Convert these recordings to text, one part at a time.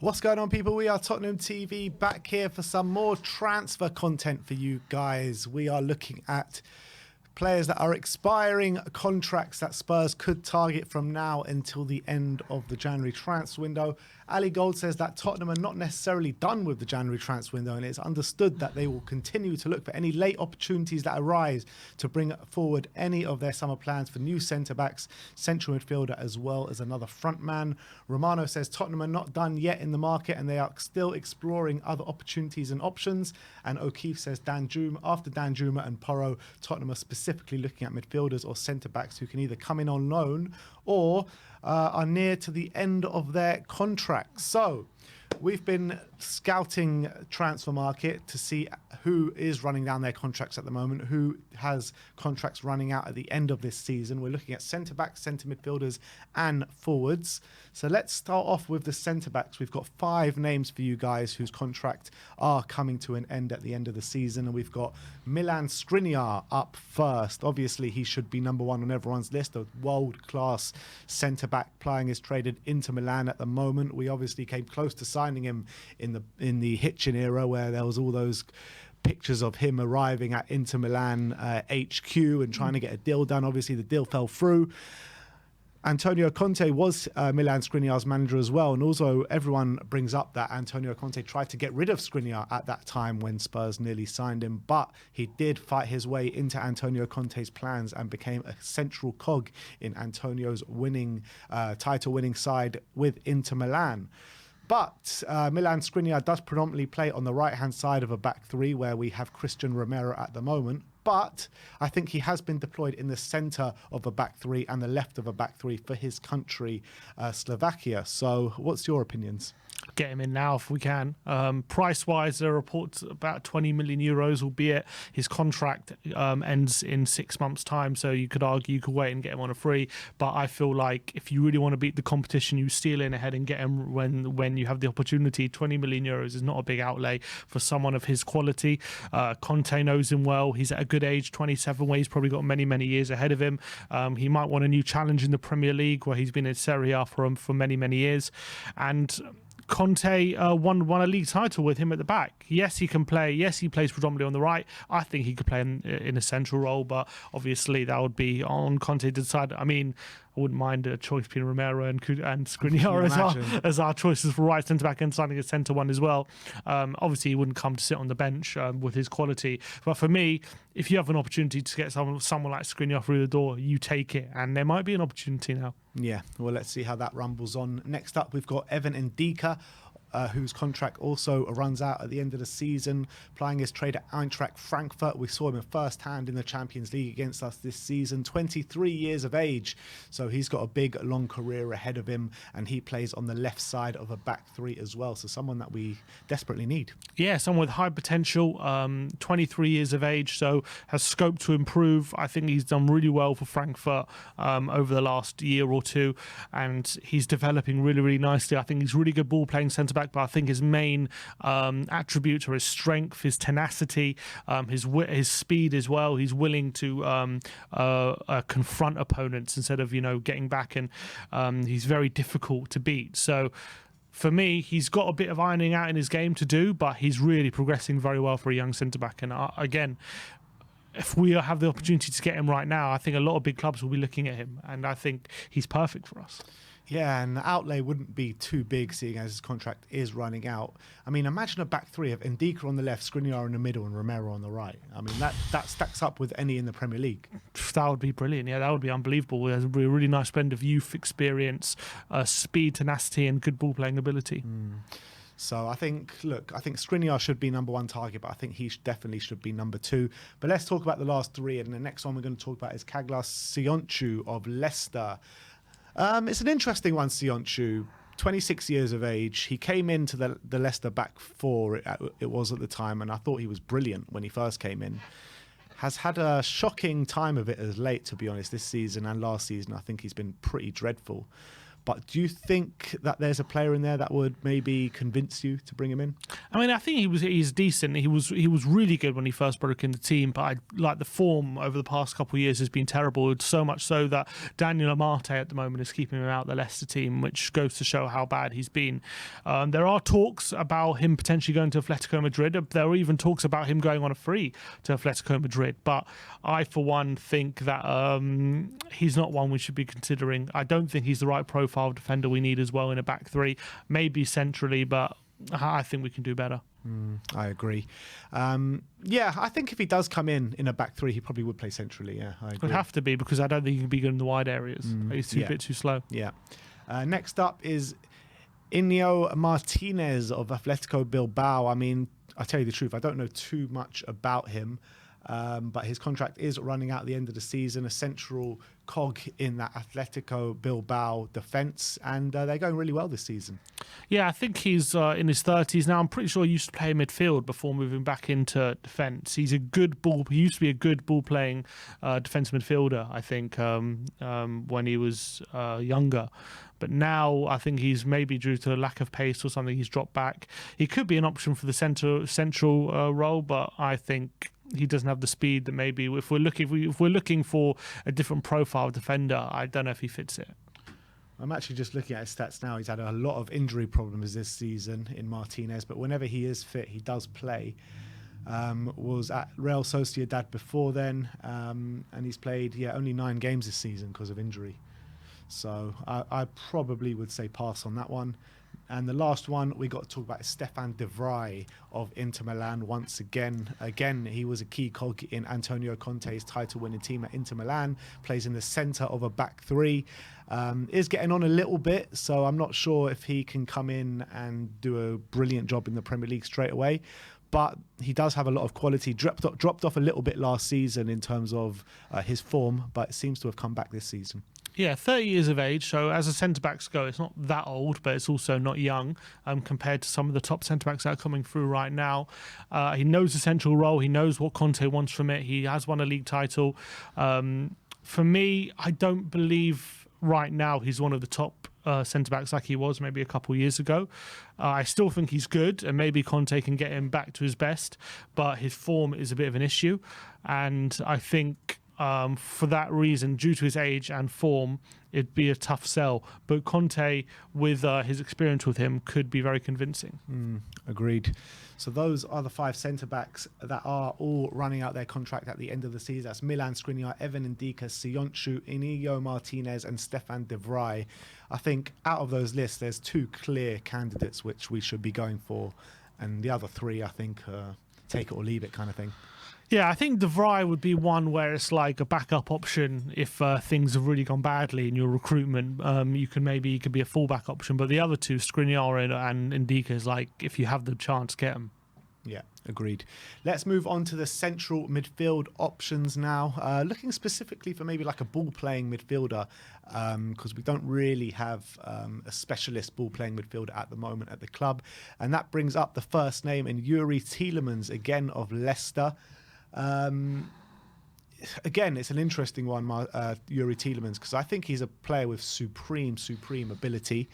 What's going on, people? We are Tottenham TV, back here for some more transfer content for you guys. We are looking at players that are expiring contracts that Spurs could target from now until the end of the January transfer window. Ali Gold says that Tottenham are not necessarily done with the January transfer window, and it's understood that they will continue to look for any late opportunities that arise to bring forward any of their summer plans for new centre-backs, central midfielder, as well as another front man. Romano says Tottenham are not done yet in the market and they are still exploring other opportunities and options. And O'Keefe says after Danjuma and Porro, Tottenham are specifically looking at midfielders or centre-backs who can either come in on loan or are near to the end of their contracts. So we've been scouting transfer market to see who is running down their contracts at the moment, who has contracts running out at the end of this season. We're looking at centre-backs, centre midfielders and forwards. So let's start off with the centre-backs. We've got 5 names for you guys whose contract are coming to an end at the end of the season. And we've got Milan Skriniar up first. Obviously, he should be number 1 on everyone's list. A world-class centre-back plying his trade into Milan at the moment. We obviously came close to signing him in the Hitchin era, where there was all those pictures of him arriving at Inter Milan HQ and trying to get a deal done. Obviously, the deal fell through. Antonio Conte was Milan Skriniar's manager as well, and also everyone brings up that Antonio Conte tried to get rid of Skriniar at that time when Spurs nearly signed him, but he did fight his way into Antonio Conte's plans and became a central cog in Antonio's title-winning side with Inter Milan. But Milan Skriniar does predominantly play on the right-hand side of a back three, where we have Christian Romero at the moment. But I think he has been deployed in the centre of a back three and the left of a back three for his country, Slovakia. So what's your opinions? Get him in now if we can. Price-wise, there are reports about 20 million euros, albeit his contract ends in 6 months' time, so you could argue you could wait and get him on a free. But I feel like if you really want to beat the competition, you steal in ahead and get him when you have the opportunity. 20 million euros is not a big outlay for someone of his quality. Conte knows him well. He's at a good age, 27, where he's probably got many, many years ahead of him. He might want a new challenge in the Premier League, where he's been in Serie A for many, many years. And Conte won a league title with him at the back. Yes, he can play. Yes, he plays predominantly on the right. I think he could play in a central role, but obviously that would be on Conte to decide. I mean, I wouldn't mind a choice between Romero and Skriniar as our choices for right centre-back and signing a centre one as well. Obviously, he wouldn't come to sit on the bench with his quality. But for me, if you have an opportunity to get someone like Skriniar through the door, you take it. And there might be an opportunity now. Yeah, well, let's see how that rumbles on. Next up, we've got Evan Ndika, whose contract also runs out at the end of the season, plying his trade at Eintracht Frankfurt. We saw him first hand in the Champions League against us this season, 23 years of age. So he's got a big, long career ahead of him, and he plays on the left side of a back three as well. So someone that we desperately need. Yeah, someone with high potential, 23 years of age, so has scope to improve. I think he's done really well for Frankfurt over the last year or two, and he's developing really, really nicely. I think he's really good ball playing centre-back, but I think his main attributes are his strength, his tenacity, his speed as well. He's willing to confront opponents instead of getting back, and he's very difficult to beat. So for me, he's got a bit of ironing out in his game to do, but he's really progressing very well for a young centre-back. And again, if we have the opportunity to get him right now, I think a lot of big clubs will be looking at him, and I think he's perfect for us. Yeah, and the outlay wouldn't be too big, seeing as his contract is running out. I mean, imagine a back three of Ndika on the left, Skriniar in the middle, and Romero on the right. I mean, that stacks up with any in the Premier League. That would be brilliant. Yeah, that would be unbelievable. It would be a really nice blend of youth, experience, speed, tenacity, and good ball-playing ability. So I think Skriniar should be number 1 target, but I think he definitely should be number 2. But let's talk about the last 3, and the next one we're going to talk about is Kaglas Sionchu of Leicester. It's an interesting one, Sionchu. 26 years of age. He came into the Leicester back 4, it was at the time, and I thought he was brilliant when he first came in. Has had a shocking time of it as late, to be honest, this season and last season. I think he's been pretty dreadful. But do you think that there's a player in there that would maybe convince you to bring him in? I mean, I think he's decent. He was really good when he first broke in the team, but the form over the past couple of years has been terrible. It's so much so that Daniel Lamar at the moment is keeping him out the Leicester team, which goes to show how bad he's been. There are talks about him potentially going to Atletico Madrid. There are even talks about him going on a free to Atletico Madrid. But I, for one, think that he's not one we should be considering. I don't think he's the right profile defender we need as well in a back three. Maybe centrally, but I think we can do better. I agree. I think if he does come in a back three, he probably would play centrally. Yeah, I agree. Would have to be, because I don't think he can be good in the wide areas. He's a bit too slow. Yeah. Next up is Inigo Martinez of Atletico Bilbao. I mean, I'll tell you the truth, I don't know too much about him, but his contract is running out at the end of the season, a central cog in that Atletico Bilbao defence, and they're going really well this season. Yeah, I think he's in his 30s now. I'm pretty sure he used to play midfield before moving back into defence. He's a good ball. He used to be a good ball-playing defensive midfielder, I think, when he was younger. But now I think he's maybe due to a lack of pace or something, he's dropped back. He could be an option for the central role, but I think he doesn't have the speed that maybe if we're looking for a different profile defender, I don't know if he fits it. I'm actually just looking at his stats now. He's had a lot of injury problems this season in Martinez, but whenever he is fit, he does play. Was at Real Sociedad before then, and he's played only 9 games this season because of injury. So I probably would say pass on that one. And the last one we got to talk about is Stefan DeVry of Inter Milan once again. Again, he was a key cog in Antonio Conte's title-winning team at Inter Milan, plays in the centre of a back three, is getting on a little bit, so I'm not sure if he can come in and do a brilliant job in the Premier League straight away. But he does have a lot of quality. Dropped off a little bit last season in terms of his form, but it seems to have come back this season. Yeah, 30 years of age, so as a centre-backs go, it's not that old, but it's also not young compared to some of the top centre-backs that are coming through right now. He knows the central role. He knows what Conte wants from it. He has won a league title. For me, I don't believe right now he's one of the top centre-backs like he was maybe a couple of years ago. I still think he's good, and maybe Conte can get him back to his best, but his form is a bit of an issue. And I think for that reason, due to his age and form, it'd be a tough sell. But Conte, with his experience with him, could be very convincing. Agreed. So those are the 5 centre-backs that are all running out their contract at the end of the season. That's Milan Skriniar, Evan Ndika, Sionchu, Inigo Martinez and Stefan DeVry. I think out of those lists, there's 2 clear candidates which we should be going for. And the other 3, I think, take it or leave it kind of thing. Yeah, I think DeVry would be one where it's like a backup option if things have really gone badly in your recruitment. He could be a fallback option, but the other 2, Skriniar and Ndika, is like if you have the chance, get them. Yeah, agreed. Let's move on to the central midfield options now. Looking specifically for maybe like a ball-playing midfielder, because we don't really have a specialist ball-playing midfielder at the moment at the club. And that brings up the first name in Youri Tielemans, again of Leicester. Again, it's an interesting one, Youri Tielemans, because I think he's a player with supreme ability.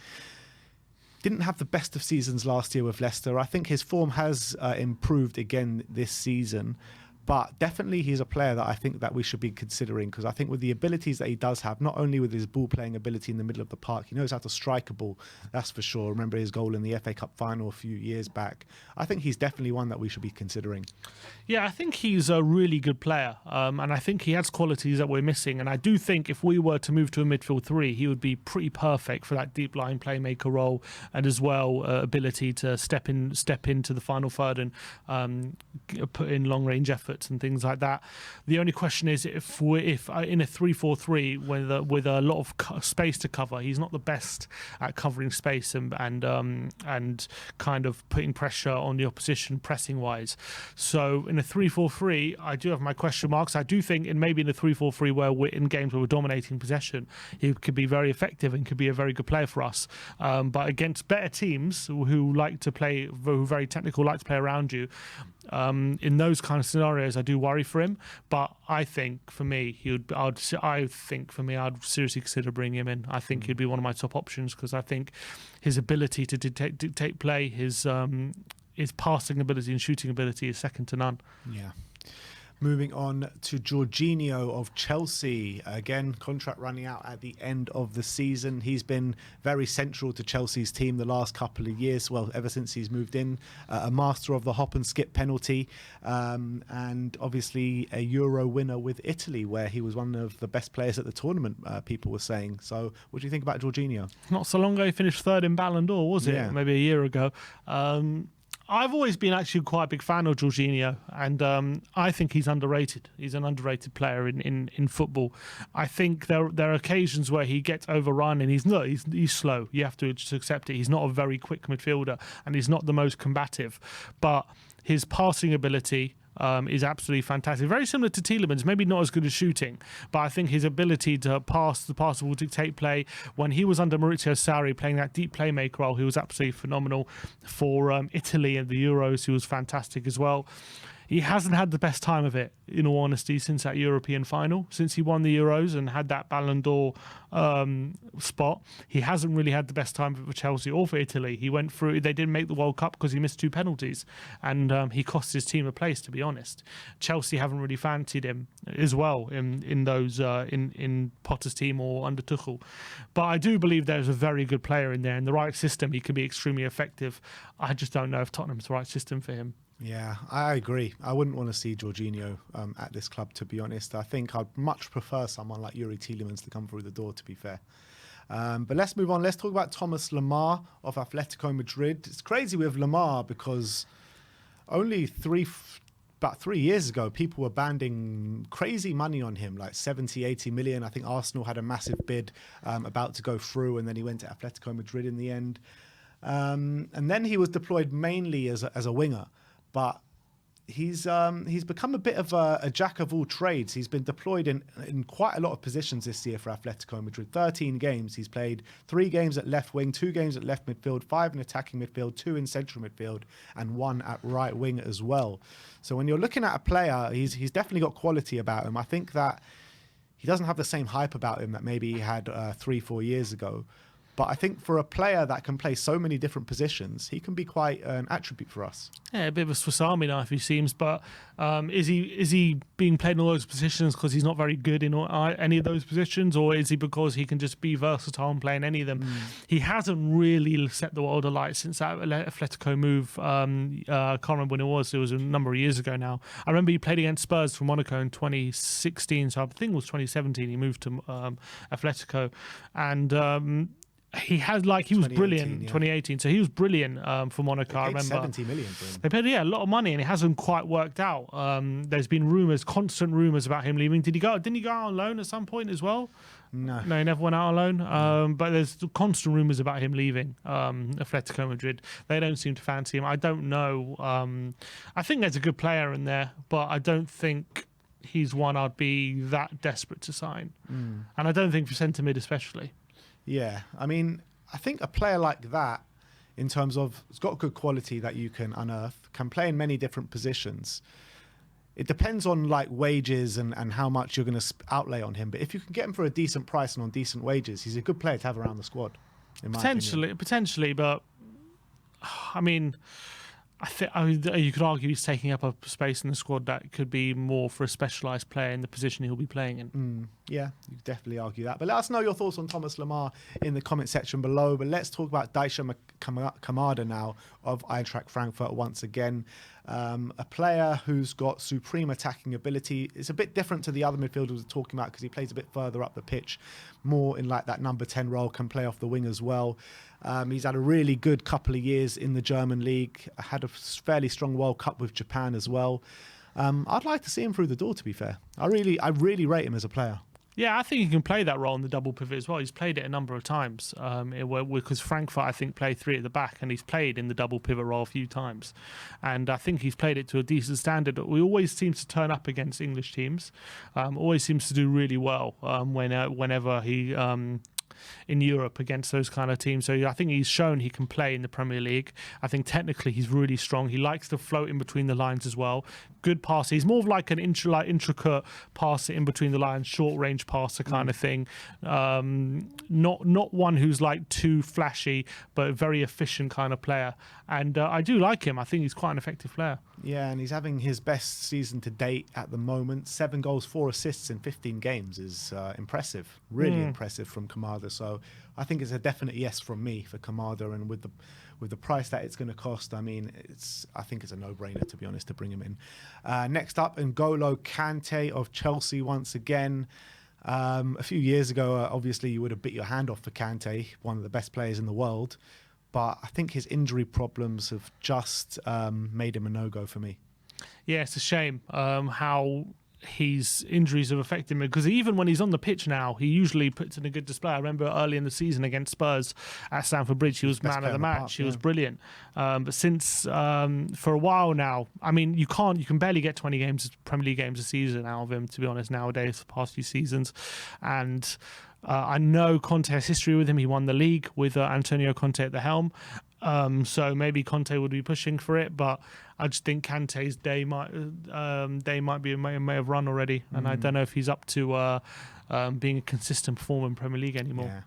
Didn't have the best of seasons last year with Leicester. I think his form has improved again this season. But definitely he's a player that I think that we should be considering, because I think with the abilities that he does have, not only with his ball-playing ability in the middle of the park, he knows how to strike a ball, that's for sure. Remember his goal in the FA Cup final a few years back. I think he's definitely one that we should be considering. Yeah, I think he's a really good player, and I think he has qualities that we're missing. And I do think if we were to move to a midfield 3, he would be pretty perfect for that deep line playmaker role, and as well ability to step into the final third and put in long-range efforts and things like that. The only question is if in a 3-4-3 with a lot of space to cover, he's not the best at covering space and kind of putting pressure on the opposition pressing wise. So in a 3-4-3, I do have my question marks. I do think maybe in a 3-4-3 where we're in games where we're dominating possession, he could be very effective and could be a very good player for us. But against better teams who like to play, who are very technical, like to play around you, In those kind of scenarios, I do worry for him. But I think for me, I'd seriously consider bringing him in. I think he'd be one of my top options because I think his ability to dictate play, his passing ability and shooting ability is second to none. Yeah. Moving on to Jorginho of Chelsea. Again, contract running out at the end of the season. He's been very central to Chelsea's team the last couple of years. Well, ever since he's moved in. A master of the hop and skip penalty. And obviously a Euro winner with Italy, where he was one of the best players at the tournament, people were saying. So what do you think about Jorginho? Not so long ago, he finished third in Ballon d'Or, was it? Yeah. Maybe a year ago. I've always been actually quite a big fan of Jorginho, and I think he's underrated. He's an underrated player in football. I think there are occasions where he gets overrun, and he's slow. You have to just accept it. He's not a very quick midfielder, and he's not the most combative. But his passing ability is absolutely fantastic. Very similar to Telemann's, maybe not as good as shooting, but I think his ability to pass the passable, dictate play. When he was under Maurizio Sarri playing that deep playmaker role, he was absolutely phenomenal. For Italy and the Euros, he was fantastic as well. He hasn't had the best time of it, in all honesty, since that European final. Since he won the Euros and had that Ballon d'Or spot, he hasn't really had the best time for Chelsea or for Italy. He went through, they didn't make the World Cup because he missed 2 penalties, and he cost his team a place, to be honest. Chelsea haven't really fancied him as well in Potter's team or under Tuchel. But I do believe there's a very good player in there. In the right system, he can be extremely effective. I just don't know if Tottenham's the right system for him. Yeah, I agree. I wouldn't want to see Jorginho at this club, to be honest. I think I'd much prefer someone like Yuri Tielemans to come through the door, to be fair. But let's move on. Let's talk about Thomas Lamar of Atletico Madrid. It's crazy with Lamar because only about 3 years ago, people were banding crazy money on him, like 70, 80 million. I think Arsenal had a massive bid about to go through, and then he went to Atletico Madrid in the end. And then he was deployed mainly as a winger. But he's become a bit of a jack of all trades. He's been deployed in quite a lot of positions this year for Atletico Madrid. 13 games. He's played 3 games at left wing, 2 games at left midfield, 5 in attacking midfield, 2 in central midfield, and 1 at right wing as well. So when you're looking at a player, he's definitely got quality about him. I think that he doesn't have the same hype about him that maybe he had 3-4 years ago. But I think for a player that can play so many different positions, he can be quite an attribute for us. Yeah, a bit of a Swiss Army knife, he seems. But is he being played in all those positions because he's not very good in any of those positions, or is he because he can just be versatile and play in any of them? He hasn't really set the world alight since that Atletico move. I can't remember when it was. It was a number of years ago now. I remember he played against Spurs for Monaco in 2016, so I think it was 2017. He moved to Atletico, and he was brilliant. Yeah. 2018, so he was brilliant for Monaco. I remember 70 million for him. They paid a lot of money, and it hasn't quite worked out. There's been constant rumors about him leaving. Didn't he go out on loan at some point as well? No, he never went out on loan. But there's constant rumors about him leaving Atletico Madrid. They don't seem to fancy him. I don't know. I think there's a good player in there, but I don't think he's one I'd be that desperate to sign. And I don't think for centre mid especially. Yeah, I mean, I think a player like that, in terms of, it's got good quality that you can unearth, can play in many different positions. It depends on like wages and how much you're going to outlay on him. But if you can get him for a decent price and on decent wages, he's a good player to have around the squad. Potentially, but I mean, you could argue he's taking up a space in the squad that could be more for a specialised player in the position he'll be playing in. Yeah, you could definitely argue that. But let us know your thoughts on Thomas Lamar in the comment section below. But let's talk about Daisha Kamada now of Eintracht Frankfurt once again. A player who's got supreme attacking ability. It's a bit different to the other midfielders we're talking about because he plays a bit further up the pitch, more in like that number 10 role, can play off the wing as well. He's had a really good couple of years in the German league, had a fairly strong World Cup with Japan as well. I'd like to see him through the door, to be fair. I really rate him as a player. Yeah, I think he can play that role in the double pivot as well. He's played it a number of times because Frankfurt, I think, play 3 at the back, and he's played in the double pivot role a few times. And I think he's played it to a decent standard. We always seem to turn up against English teams, always seems to do really well whenever he in Europe against those kind of teams. So I think he's shown he can play in the Premier League. I think technically he's really strong. He likes to float in between the lines as well. Good passer. He's more of like an intricate passer in between the lines, short range passer kind of thing. Not one who's like too flashy, but a very efficient kind of player. And I do like him. I think he's quite an effective player. Yeah, and he's having his best season to date at the moment. 7 goals, 4 assists in 15 games is impressive. Really impressive from Kamada. So I think it's a definite yes from me for Kamada. And with the price that it's going to cost, I mean, I think it's a no-brainer, to be honest, to bring him in. Next up, N'Golo Kante of Chelsea once again. A few years ago, obviously, you would have bit your hand off for Kante, one of the best players in the world. But I think his injury problems have just made him a no-go for me. Yeah, it's a shame how his injuries have affected him, because even when he's on the pitch now, he usually puts in a good display. I remember early in the season against Spurs at Stamford Bridge, he was man of the match. He was brilliant. But since for a while now, I mean, you can barely get 20 games, Premier League games a season out of him, to be honest, nowadays, the past few seasons. And I know Conte has history with him. He won the league with Antonio Conte at the helm. So maybe Conte would be pushing for it, but I just think Kante's day might may have run already, and I don't know if he's up to being a consistent performer in Premier League anymore. Yeah.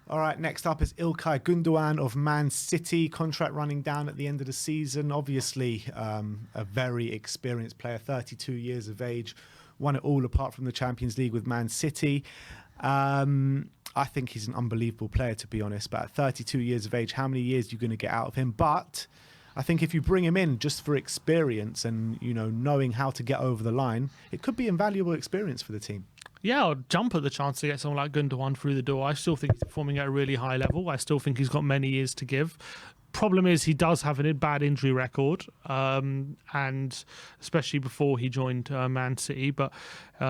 All right, next up is Ilkay Gundogan of Man City. Contract running down at the end of the season. Obviously, a very experienced player, 32 years of age, won it all apart from the Champions League with Man City. I think he's an unbelievable player, to be honest. But at 32 years of age, how many years are you going to get out of him? But I think if you bring him in just for experience and, knowing how to get over the line, it could be invaluable experience for the team. Yeah, I'll jump at the chance to get someone like Gundogan through the door. I still think he's performing at a really high level. I still think he's got many years to give. Problem is, he does have a bad injury record, and especially before he joined Man City. But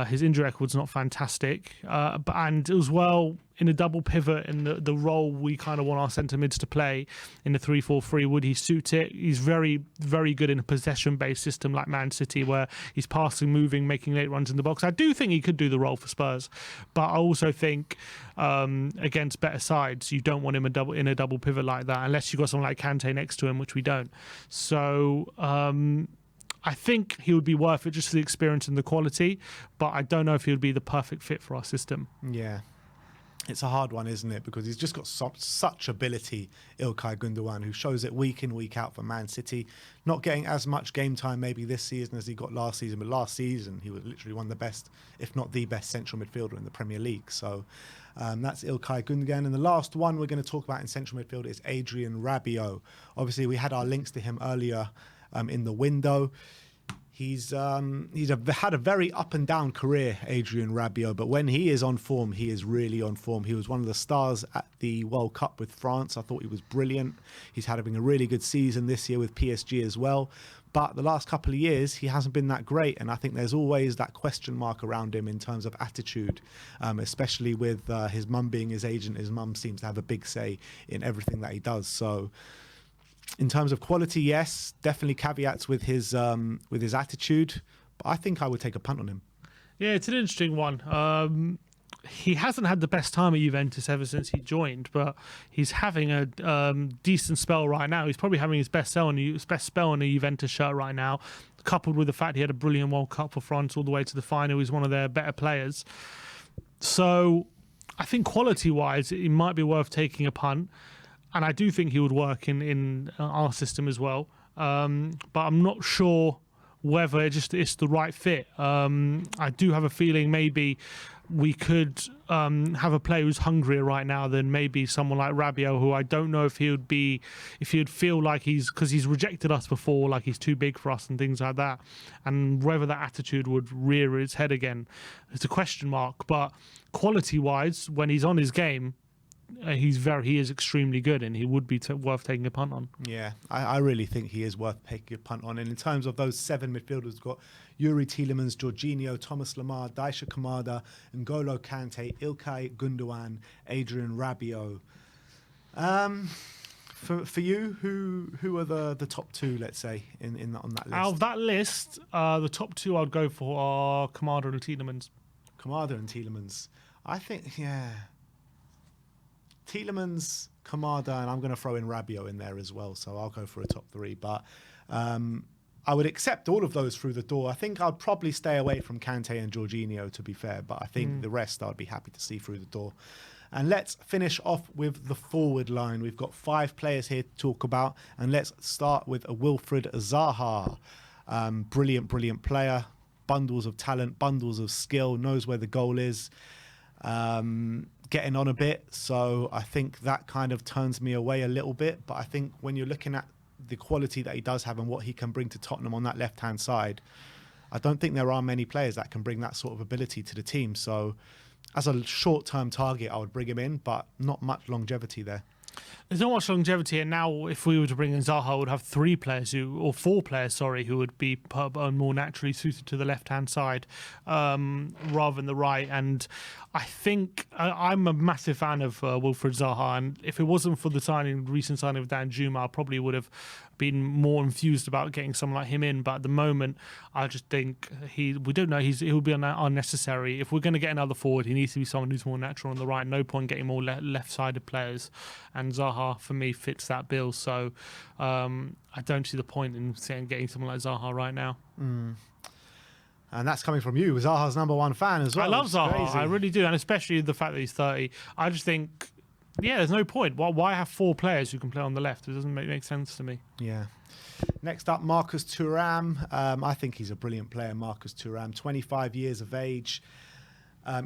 his injury record's not fantastic. And as well, in a double pivot, in the role we kind of want our centre mids to play in the 3-4-3, would he suit it? He's very, very good in a possession-based system like Man City, where he's passing, moving, making late runs in the box. I do think he could do the role for Spurs, but I also think against better sides, you don't want him in a double pivot like that, unless you've got someone like Kante next to him, which we don't. So I think he would be worth it just for the experience and the quality, but I don't know if he would be the perfect fit for our system. Yeah. It's a hard one, isn't it? Because he's just got such ability, Ilkay Gundogan, who shows it week in, week out for Man City. Not getting as much game time maybe this season as he got last season, but last season he was literally one of the best, if not the best, central midfielder in the Premier League. So that's Ilkay Gundogan. And the last one we're going to talk about in central midfield is Adrien Rabiot. Obviously, we had our links to him earlier in the window. He's had a very up and down career, Adrien Rabiot, but when he is on form, he is really on form. He was one of the stars at the World Cup with France. I thought he was brilliant. He's having a really good season this year with PSG as well. But the last couple of years, he hasn't been that great. And I think there's always that question mark around him in terms of attitude, especially with his mum being his agent. His mum seems to have a big say in everything that he does. So in terms of quality, yes, definitely caveats with his attitude. But I think I would take a punt on him. Yeah, it's an interesting one. He hasn't had the best time at Juventus ever since he joined, but he's having a decent spell right now. He's probably having his best spell in a Juventus shirt right now, coupled with the fact he had a brilliant World Cup for France all the way to the final. He's one of their better players. So I think quality-wise, it might be worth taking a punt. And I do think he would work in our system as well. But I'm not sure whether it's the right fit. I do have a feeling maybe we could have a player who's hungrier right now than maybe someone like Rabiot, who I don't know if he would feel like because he's rejected us before, like he's too big for us and things like that. And whether that attitude would rear its head again, it's a question mark. But quality-wise, when he's on his game, he is extremely good, and he would be worth taking a punt on. Yeah, I really think he is worth taking a punt on. And in terms of those 7 midfielders, we've got Youri Tielemans, Jorginho, Thomas Lamar, Daisha Kamada, N'Golo Kante, Ilkay Gundogan, Adrien Rabiot. For you, who are the top 2, let's say, on that list? Out of that list, the top 2 I'd go for are Kamada and Tielemans. Kamada and Tielemans. I think, yeah. Tielemans, Kamada, and I'm going to throw in Rabiot in there as well. So I'll go for a top 3. But I would accept all of those through the door. I think I'd probably stay away from Kante and Jorginho, to be fair. But I think the rest I'd be happy to see through the door. And let's finish off with the forward line. We've got 5 players here to talk about. And let's start with Wilfried Zaha. Brilliant player. Bundles of talent, bundles of skill, knows where the goal is. Getting on a bit. So I think that kind of turns me away a little bit. But I think when you're looking at the quality that he does have and what he can bring to Tottenham on that left-hand side, I don't think there are many players that can bring that sort of ability to the team. So as a short-term target, I would bring him in, but not much longevity there. There's not much longevity, and now if we were to bring in Zaha, we would have 4 players, who would be more naturally suited to the left-hand side rather than the right. And I think I'm a massive fan of Wilfried Zaha, and if it wasn't for the recent signing of Dan Juma, I probably would have been more enthused about getting someone like him in. But at the moment, I just think he would be unnecessary. If we're going to get another forward, he needs to be someone who's more natural on the right. No point getting more left-sided players, and Zaha for me fits that bill. So I don't see the point in getting someone like Zaha right now. And that's coming from you, Zaha's #1 fan as well. I love Zaha, crazy. I really do, and especially the fact that he's 30. I just think, there's no point. Why have 4 players who can play on the left? It doesn't make sense to me. Yeah. Next up, Marcus Thuram. I think he's a brilliant player, Marcus Thuram. 25 years of age.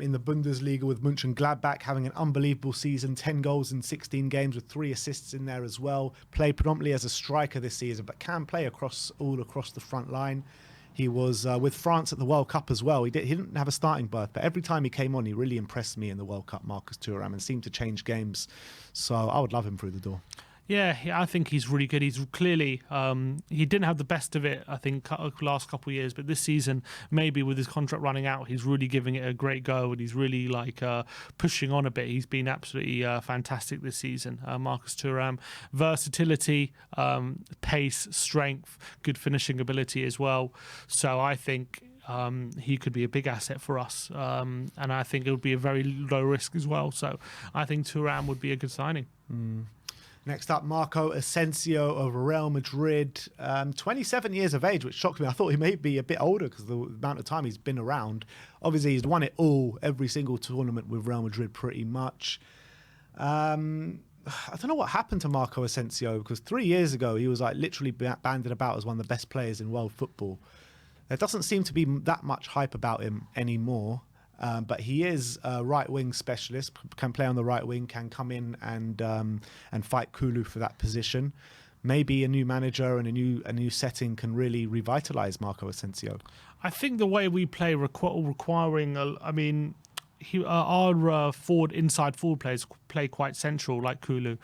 In the Bundesliga with Mönchengladbach, having an unbelievable season, 10 goals in 16 games with 3 assists in there as well. Played predominantly as a striker this season, but can play all across the front line. He was with France at the World Cup as well. He didn't have a starting berth, but every time he came on, he really impressed me in the World Cup, Marcus Thuram, and seemed to change games. So I would love him through the door. Yeah, I think he's really good. He's clearly, he didn't have the best of it, I think, last couple of years, but this season, maybe with his contract running out, he's really giving it a great go, and he's really pushing on a bit. He's been absolutely fantastic this season, Marcus Thuram. Versatility, pace, strength, good finishing ability as well. So I think he could be a big asset for us, and I think it would be a very low risk as well. So I think Turan would be a good signing. Next up, Marco Asensio of Real Madrid, 27 years of age, which shocked me. I thought he may be a bit older because of the amount of time he's been around. Obviously, he's won it all, every single tournament with Real Madrid pretty much. I don't know what happened to Marco Asensio, because 3 years ago, he was literally banded about as one of the best players in world football. There doesn't seem to be that much hype about him anymore. But he is a right-wing specialist, can play on the right wing, can come in and fight Kulu for that position. Maybe a new manager and a new setting can really revitalise Marco Asensio. I think the way we play requiring, our inside forward players play quite central, like Kulu,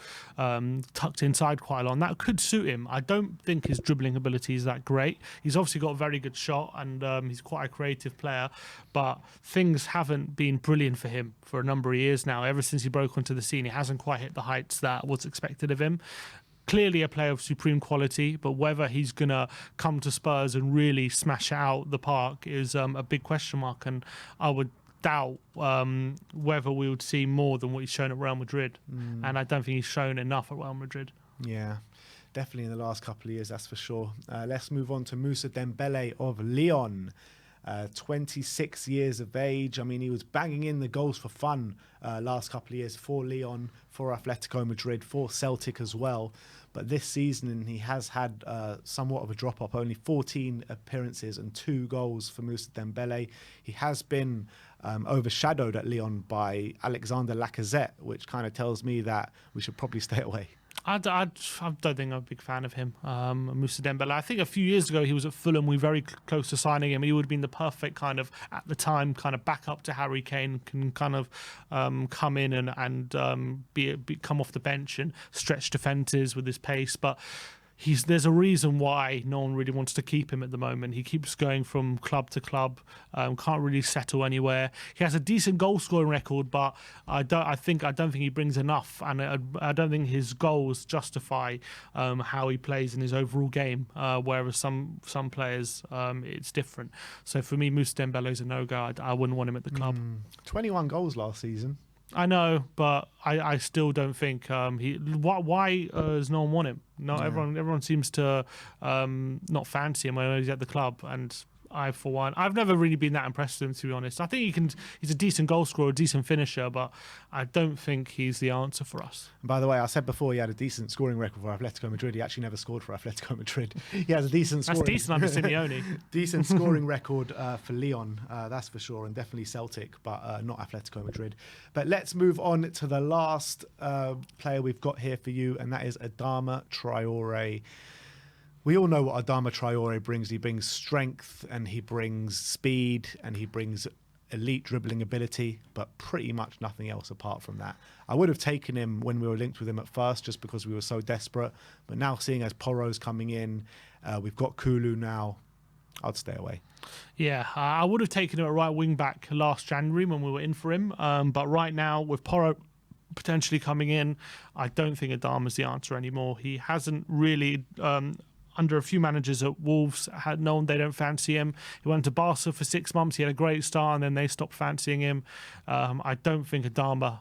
tucked inside quite a lot. And that could suit him. I don't think his dribbling ability is that great. He's obviously got a very good shot, and he's quite a creative player, but things haven't been brilliant for him for a number of years now. Ever since he broke onto the scene, he hasn't quite hit the heights that was expected of him. Clearly a player of supreme quality, but whether he's going to come to Spurs and really smash out the park is a big question mark, and I would doubt whether we would see more than what he's shown at Real Madrid. And I don't think he's shown enough at Real Madrid. Yeah, definitely in the last couple of years, that's for sure. Let's move on to Musa Dembele of Lyon. 26 years of age. I mean, he was banging in the goals for fun last couple of years for Lyon, for Atletico Madrid, for Celtic as well. But this season, he has had somewhat of a drop-off. Only 14 appearances and 2 goals for Musa Dembele. He has been overshadowed at Lyon by Alexander Lacazette, which kind of tells me that we should probably stay away. I don't think I'm a big fan of him, Musa Dembele. I think a few years ago he was at Fulham. We were very close to signing him. He would have been the perfect kind of, at the time, kind of backup to Harry Kane, can kind of come in and come off the bench and stretch defences with his pace. But there's a reason why no one really wants to keep him at the moment. He keeps going from club to club, can't really settle anywhere. He has a decent goal scoring record, but I don't think he brings enough, and I don't think his goals justify how he plays in his overall game. Whereas some players, it's different. So for me, Musa Dembele is a no-go. I wouldn't want him at the club. 21 goals last season. I know, but I still don't think why does no one want him? No, everyone seems to not fancy him when he's at the club, and I, for one, I've never really been that impressed with him, to be honest. I think he's a decent goal scorer, a decent finisher, but I don't think he's the answer for us. And by the way, I said before he had a decent scoring record for Atletico Madrid. He actually never scored for Atletico Madrid. He has a decent scoring... That's decent under Simeone. Decent scoring record for Lyon, that's for sure, and definitely Celtic, but not Atletico Madrid. But let's move on to the last player we've got here for you, and that is Adama Traore. We all know what Adama Traore brings. He brings strength, and he brings speed, and he brings elite dribbling ability, but pretty much nothing else apart from that. I would have taken him when we were linked with him at first just because we were so desperate, but now seeing as Porro's coming in, we've got Kulu now, I'd stay away. Yeah, I would have taken him at right wing back last January when we were in for him, but right now with Porro potentially coming in, I don't think Adama's the answer anymore. He hasn't really... under a few managers at Wolves, had known they don't fancy him. He went to Barca for 6 months. He had a great start, and then they stopped fancying him. I don't think Adama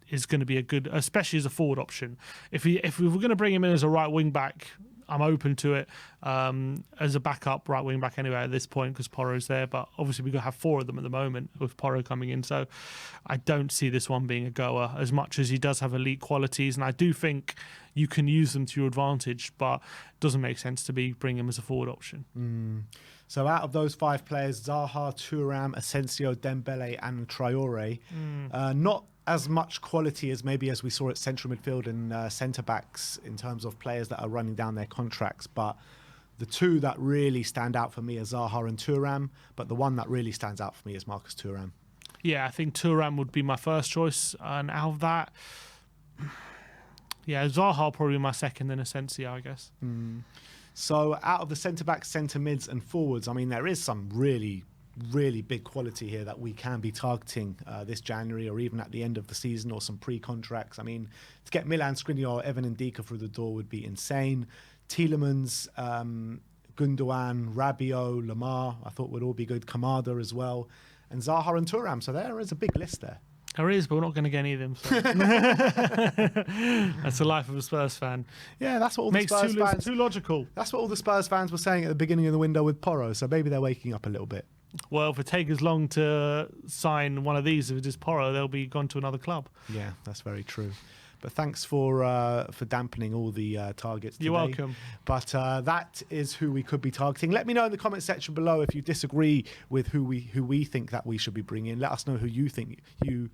is going to be a good, especially as a forward option. If we were going to bring him in as a right wing back, I'm open to it as a backup right wing back anyway at this point because Porro's there. But obviously we've got to have 4 of them at the moment with Porro coming in. So I don't see this one being a goer as much as he does have elite qualities. And I do think you can use them to your advantage, but it doesn't make sense to be bringing him as a forward option. So out of those 5 players, Zaha, Turan, Asensio, Dembele and Triore, not as much quality as maybe as we saw at central midfield and centre-backs in terms of players that are running down their contracts, but the 2 that really stand out for me are Zaha and Turan, but the one that really stands out for me is Marcus Turan. Yeah, I think Turan would be my first choice, and out of that, yeah, Zaha probably my second, then Asensio, I guess. So out of the centre-backs, centre-mids and forwards, I mean, there is some really big quality here that we can be targeting this January or even at the end of the season or some pre-contracts. I mean, to get Milan, Skriniar, Evan and Dika through the door would be insane. Telemann, Gundogan, Rabiot, Lamar, I thought would all be good. Kamada as well. And Zaha and Turan. So there is a big list there. There is, but we're not going to get any of them. So. That's the life of a Spurs fan. Yeah, that's what all the Spurs fans... too logical. That's what all the Spurs fans were saying at the beginning of the window with Porro. So maybe they're waking up a little bit. Well, if it takes as long to sign one of these, if it is Porro, they'll be gone to another club. Yeah, that's very true. But thanks for dampening all the targets today. You're welcome. But that is who we could be targeting. Let me know in the comment section below if you disagree with who we think that we should be bringing in. Let us know who you think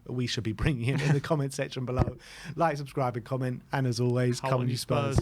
we should be bringing in the comment section below. Like, subscribe and comment. And as always, come on you Spurs.